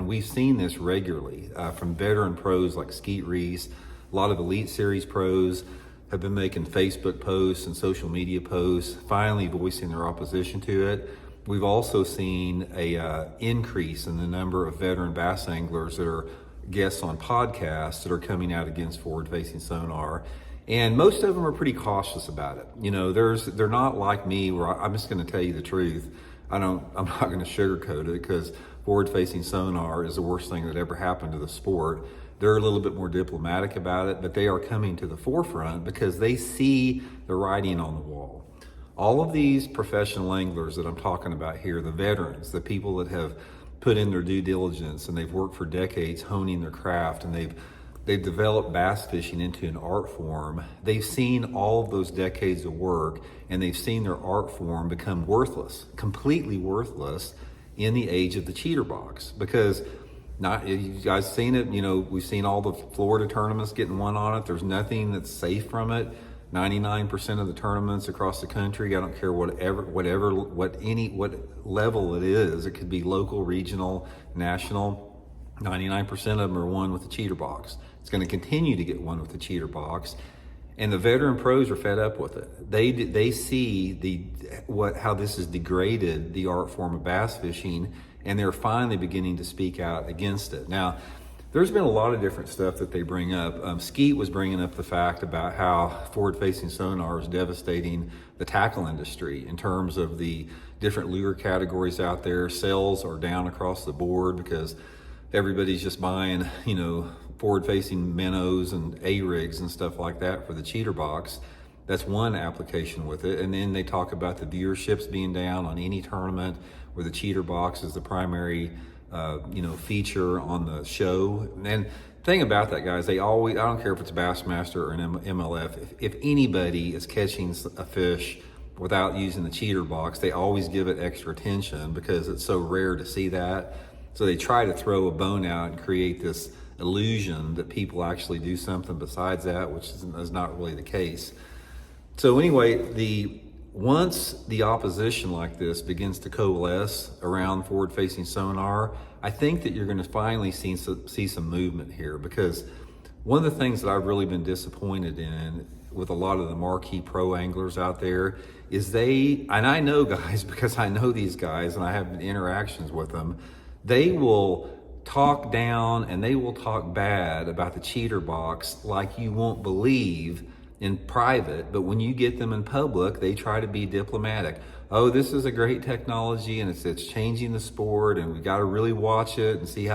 and we've seen this regularly from veteran pros like Skeet Reese. A lot of Elite Series pros have been making Facebook posts and social media posts, finally voicing their opposition to it. We've also seen a increase in the number of veteran bass anglers that are guests on podcasts that are coming out against forward-facing sonar. And most of them are pretty cautious about it. You know, they're not like me where I'm just going to tell you the truth. I'm not going to sugarcoat it, because forward-facing sonar is the worst thing that ever happened to the sport. They're a little bit more diplomatic about it, but they are coming to the forefront because they see the writing on the wall. All of these professional anglers that I'm talking about here, the veterans, the people that have put in their due diligence and they've worked for decades honing their craft, and they've developed bass fishing into an art form. They've seen all of those decades of work, and they've seen their art form become worthless, completely worthless in the age of the cheater box. Because you guys seen it, you know, we've seen all the Florida tournaments getting won on it. There's nothing that's safe from it. 99% of the tournaments across the country, I don't care what level it is, it could be local, regional, national, 99% of them are won with the cheater box. It's going to continue to get won with the cheater box, and the veteran pros are fed up with it. They see how this has degraded the art form of bass fishing, and they're finally beginning to speak out against it. Now, there's been a lot of different stuff that they bring up. Skeet was bringing up the fact about how forward-facing sonar is devastating the tackle industry in terms of the different lure categories out there. Sales are down across the board because everybody's just buying, you know, forward-facing minnows and A-rigs and stuff like that for the cheater box. That's one application with it. And then they talk about the viewerships being down on any tournament where the cheater box is the primary feature on the show. And the thing about that, guys, I don't care if it's Bassmaster or an MLF, if anybody is catching a fish without using the cheater box, they always give it extra attention because it's so rare to see that. So they try to throw a bone out and create this illusion that people actually do something besides that, which is not really the case. So anyway, once the opposition like this begins to coalesce around forward-facing sonar, I think that you're going to finally see some movement here, because one of the things that I've really been disappointed in with a lot of the marquee pro anglers out there is and I know guys, because I know these guys and I have interactions with them, they will talk down and they will talk bad about the cheater box like you won't believe in private, but when you get them in public, they try to be diplomatic. Oh, this is a great technology and it's changing the sport, and we got to really watch it and see how